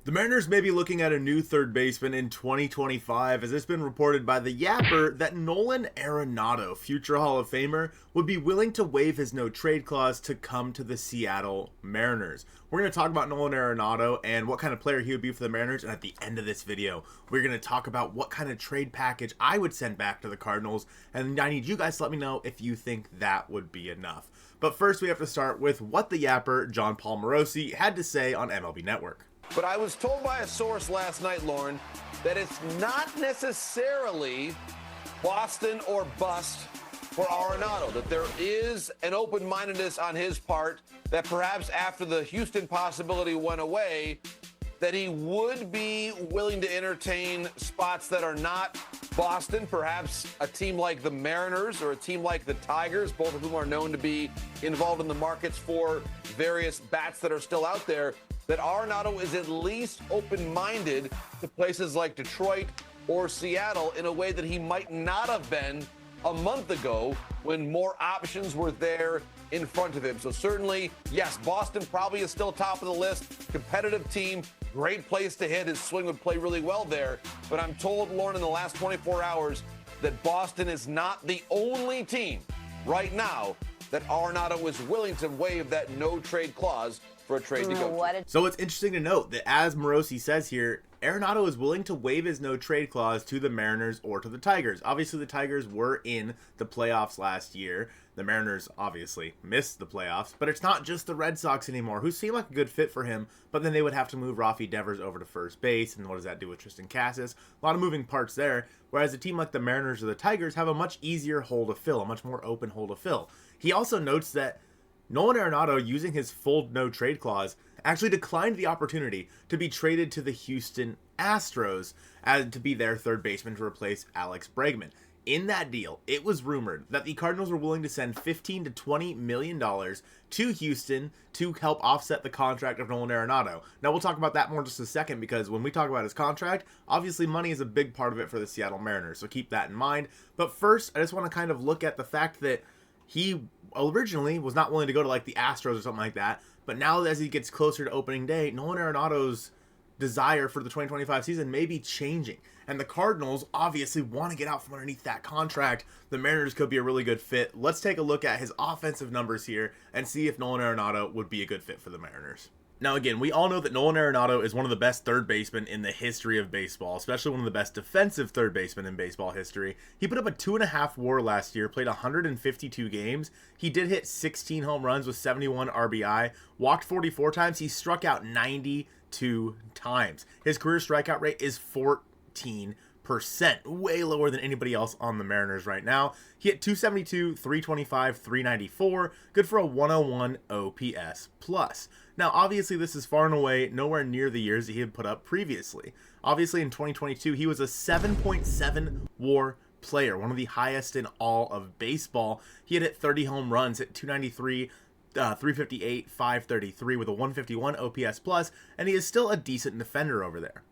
The Mariners may be looking at a new third baseman in 2025, as it's been reported by the Yapper that Nolan Arenado, future Hall of Famer, would be willing to waive his no-trade clause to come to the Seattle Mariners. We're going to talk about Nolan Arenado and what kind of player he would be for the Mariners, and at the end of this video, we're going to talk about what kind of trade package I would send back to the Cardinals, and I need you guys to let me know if you think that would be enough. But first, we have to start with what the Yapper, John Paul Morosi, had to say on MLB Network. But I was told by a source last night, Lauren, that it's not necessarily Boston or bust for Arenado, that there is an open-mindedness on his part that perhaps after the Houston possibility went away, that he would be willing to entertain spots that are not Boston, perhaps a team like the Mariners or a team like the Tigers, both of whom are known to be involved in the markets for various bats that are still out there, that Arenado is at least open-minded to places like Detroit or Seattle in a way that he might not have been a month ago when more options were there in front of him. So certainly, yes, Boston probably is still top of the list. Competitive team, great place to hit. His swing would play really well there. But I'm told, Lauren, in the last 24 hours that Boston is not the only team right now that Arenado is willing to waive that no-trade clause for a trade to go to. So it's interesting to note that, as Morosi says here, Arenado is willing to waive his no-trade clause to the Mariners or to the Tigers. Obviously, the Tigers were in the playoffs last year. The Mariners obviously missed the playoffs, but it's not just the Red Sox anymore, who seem like a good fit for him, but then they would have to move Rafi Devers over to first base, and what does that do with Tristan Cassis? A lot of moving parts there, whereas a team like the Mariners or the Tigers have a much easier hole to fill, a much more open hole to fill. He also notes that Nolan Arenado, using his full no-trade clause, actually declined the opportunity to be traded to the Houston Astros as to be their third baseman to replace Alex Bregman. In that deal, it was rumored that the Cardinals were willing to send $15 to $20 million to Houston to help offset the contract of Nolan Arenado. Now, we'll talk about that more in just a second, because when we talk about his contract, obviously money is a big part of it for the Seattle Mariners, so keep that in mind. But first, I just want to kind of look at the fact that he originally was not willing to go to like the Astros or something like that, but now as he gets closer to opening day, Nolan Arenado's desire for the 2025 season may be changing, and the Cardinals obviously want to get out from underneath that contract. The Mariners could be a really good fit. Let's take a look at his offensive numbers here and see if Nolan Arenado would be a good fit for the Mariners. Now, again, we all know that Nolan Arenado is one of the best third basemen in the history of baseball, especially one of the best defensive third basemen in baseball history. He put up a 2.5 WAR last year, played 152 games. He did hit 16 home runs with 71 RBI, walked 44 times. He struck out 92 times. His career strikeout rate is 14%, way lower than anybody else on the Mariners right now. He hit 272, 325, 394, good for a 101 OPS plus. Now, obviously, this is far and away nowhere near the years that he had put up previously. Obviously, in 2022, he was a 7.7 WAR player, one of the highest in all of baseball. He had hit 30 home runs, hit 293, 358, 533 with a 151 OPS plus, and he is still a decent defender over there.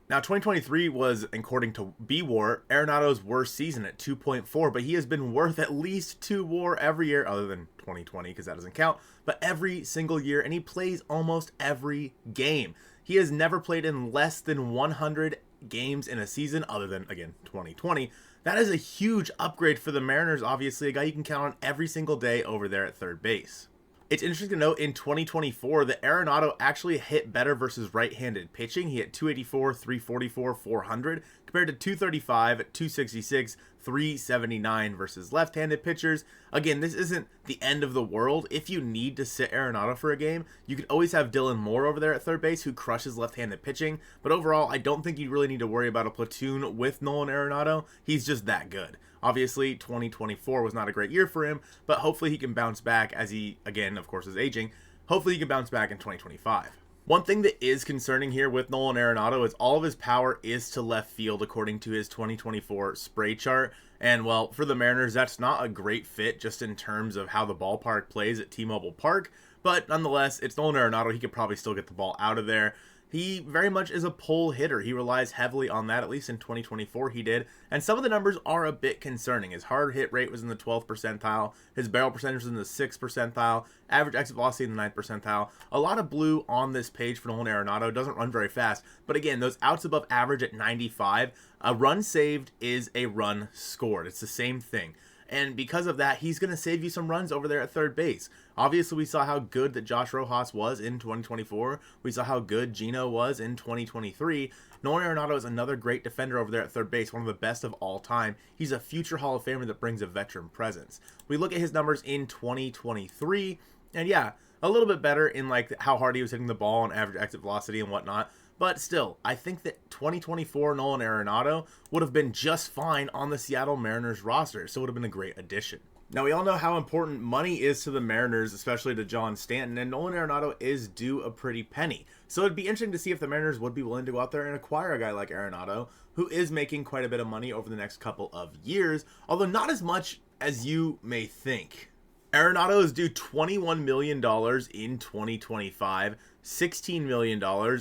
Now, 2023 was, according to B-WAR, Arenado's worst season at 2.4, but he has been worth at least 2 WAR every year, other than 2020, because that doesn't count, but every single year, and he plays almost every game. He has never played in less than 100 games in a season, other than, again, 2020. That is a huge upgrade for the Mariners, obviously, a guy you can count on every single day over there at third base. It's interesting to note in 2024 that Arenado actually hit better versus right-handed pitching. He hit 284, 344, 400 compared to 235, 266, 379 versus left-handed pitchers. Again, this isn't the end of the world. If you need to sit Arenado for a game, you could always have Dylan Moore over there at third base who crushes left-handed pitching. But overall, I don't think you really need to worry about a platoon with Nolan Arenado. He's just that good. Obviously, 2024 was not a great year for him, but hopefully he can bounce back as he, again, of course, is aging. Hopefully he can bounce back in 2025. One thing that is concerning here with Nolan Arenado is all of his power is to left field according to his 2024 spray chart. And, well, for the Mariners, that's not a great fit just in terms of how the ballpark plays at T-Mobile Park. But nonetheless, it's Nolan Arenado. He could probably still get the ball out of there. he very much is a pull hitter. He relies heavily on that, at least in 2024 he did. And some of the numbers are a bit concerning. His hard hit rate was in the 12th percentile. His barrel percentage was in the 6th percentile. Average exit velocity in the 9th percentile. A lot of blue on this page for Nolan Arenado. Doesn't run very fast. But again, those outs above average at 95. A run saved is a run scored. It's the same thing. And because of that, he's going to save you some runs over there at third base. Obviously, we saw how good that Josh Rojas was in 2024. We saw how good Gino was in 2023. Nolan Arenado is another great defender over there at third base, one of the best of all time. He's a future Hall of Famer that brings a veteran presence. We look at his numbers in 2023, and yeah, a little bit better in like how hard he was hitting the ball and average exit velocity and whatnot. But still, I think that 2024 Nolan Arenado would have been just fine on the Seattle Mariners roster, so it would have been a great addition. Now, we all know how important money is to the Mariners, especially to John Stanton, and Nolan Arenado is due a pretty penny. So it'd be interesting to see if the Mariners would be willing to go out there and acquire a guy like Arenado, who is making quite a bit of money over the next couple of years, although not as much as you may think. Arenado is due $21 million in 2025, $16 million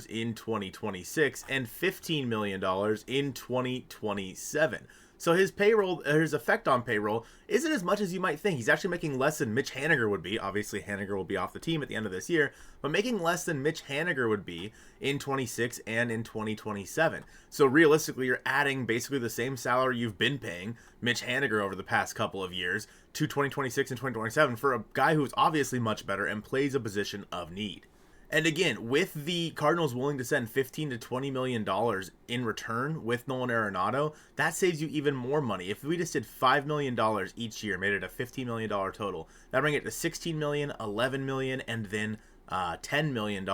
in 2026, and $15 million in 2027. So his payroll, his effect on payroll, isn't as much as you might think. He's actually making less than Mitch Haniger would be. Obviously, Haniger will be off the team at the end of this year, but making less than Mitch Haniger would be in 26 and in 2027. So realistically, you're adding basically the same salary you've been paying Mitch Haniger over the past couple of years to 2026 and 2027 for a guy who's obviously much better and plays a position of need. And again, with the Cardinals willing to send $15 to $20 million in return with Nolan Arenado, that saves you even more money. If we just did $5 million each year, made it a $15 million total, that bring it to $16 million, $11 million, and then $10 million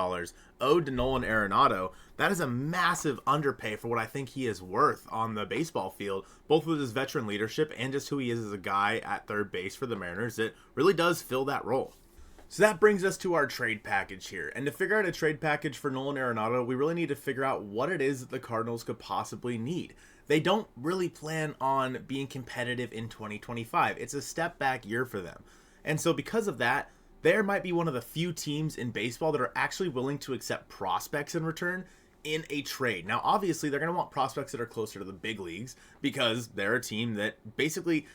owed to Nolan Arenado. That is a massive underpay for what I think he is worth on the baseball field, both with his veteran leadership and just who he is as a guy at third base for the Mariners that really does fill that role. So that brings us to our trade package here. And to figure out a trade package for Nolan Arenado, we really need to figure out what it is that the Cardinals could possibly need. They don't really plan on being competitive in 2025. It's a step back year for them. And so because of that, there might be one of the few teams in baseball that are actually willing to accept prospects in return in a trade. Now, obviously, they're going to want prospects that are closer to the big leagues because they're a team that basically,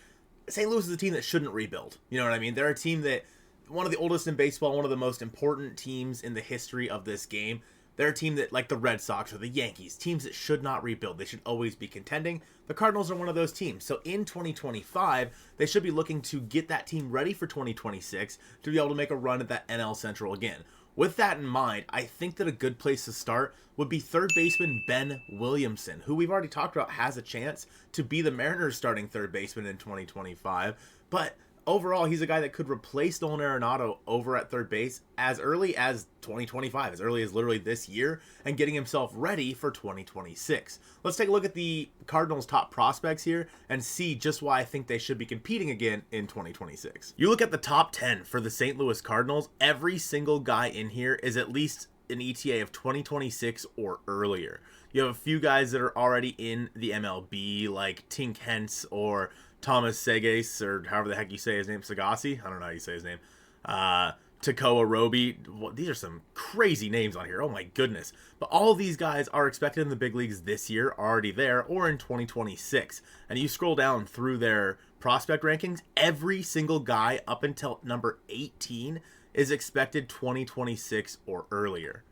St. Louis is a team that shouldn't rebuild. You know what I mean? They're a team that, one of the oldest in baseball, one of the most important teams in the history of this game. They're a team that, like the Red Sox or the Yankees, teams that should not rebuild. They should always be contending. The Cardinals are one of those teams. So in 2025, they should be looking to get that team ready for 2026 to be able to make a run at that NL Central again. With that in mind, I think that a good place to start would be third baseman Ben Williamson, who we've already talked about has a chance to be the Mariners' starting third baseman in 2025. But overall, he's a guy that could replace Nolan Arenado over at third base as early as 2025, as early as literally this year, and getting himself ready for 2026. Let's take a look at the Cardinals' top prospects here and see just why I think they should be competing again in 2026. You look at the top 10 for the St. Louis Cardinals, every single guy in here is at least an ETA of 2026 or earlier. You have a few guys that are already in the MLB, like Tink Hence or Thomas Segas, or however the heck you say his name, Sagasi? I don't know how you say his name. Takoa Roby. Well, these are some crazy names on here. Oh my goodness. But all of these guys are expected in the big leagues this year, already there, or in 2026. And you scroll down through their prospect rankings, every single guy up until number 18 is expected 2026 or earlier.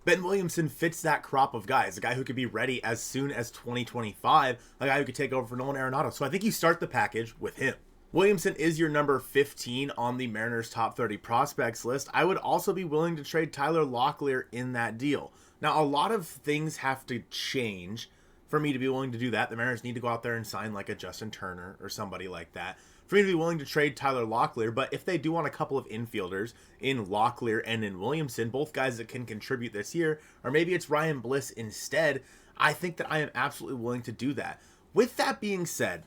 Ben Williamson fits that crop of guys, a guy who could be ready as soon as 2025, a guy who could take over for Nolan Arenado. So I think you start the package with him. Williamson is your number 15 on the Mariners' top 30 prospects list. I would also be willing to trade Tyler Locklear in that deal. Now, a lot of things have to change for me to be willing to do that. The Mariners need to go out there and sign like a Justin Turner or somebody like that for me to be willing to trade Tyler Locklear. But if they do want a couple of infielders in Locklear and in Williamson, both guys that can contribute this year, or maybe it's Ryan Bliss instead, I think that I am absolutely willing to do that. With that being said,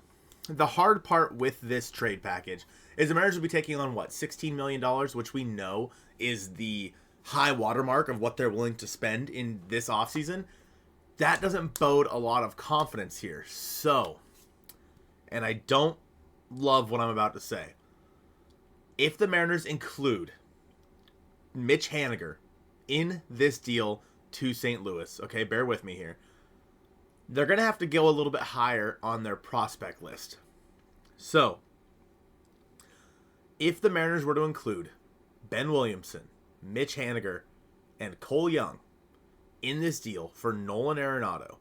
the hard part with this trade package is the Mariners will be taking on, what, $16 million, which we know is the high watermark of what they're willing to spend in this offseason. That doesn't bode a lot of confidence here. So, and I don't love what I'm about to say. If the Mariners include Mitch Haniger in this deal to St. Louis, okay, bear with me here, they're going to have to go a little bit higher on their prospect list. So, if the Mariners were to include Ben Williamson, Mitch Haniger, and Cole Young in this deal for Nolan Arenado,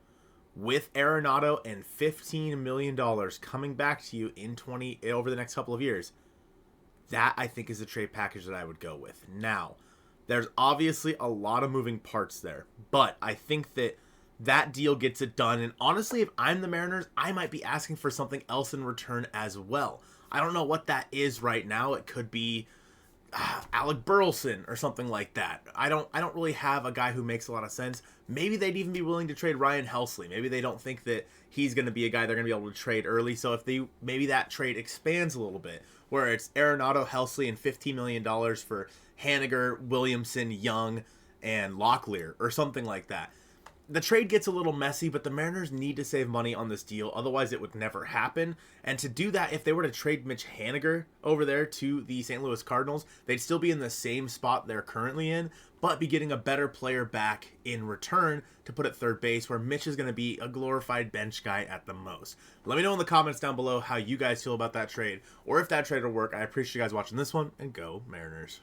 with Arenado and $15 million coming back to you in over the next couple of years, that I think is the trade package that I would go with. Now, there's obviously a lot of moving parts there, but I think that deal gets it done. And honestly, if I'm the Mariners, I might be asking for something else in return as well. I don't know what that is right now. It could be Alec Burleson or something like that. I don't really have a guy who makes a lot of sense. Maybe they'd even be willing to trade Ryan Helsley. Maybe they don't think that he's going to be a guy they're going to be able to trade early. So if maybe that trade expands a little bit, where it's Arenado, Helsley, and $15 million for Haniger, Williamson, Young, and Locklear or something like that. The trade gets a little messy, but the Mariners need to save money on this deal. Otherwise, it would never happen. And to do that, if they were to trade Mitch Haniger over there to the St. Louis Cardinals, they'd still be in the same spot they're currently in, but be getting a better player back in return to put at third base, where Mitch is going to be a glorified bench guy at the most. Let me know in the comments down below how you guys feel about that trade, or if that trade will work. I appreciate you guys watching this one, and go Mariners.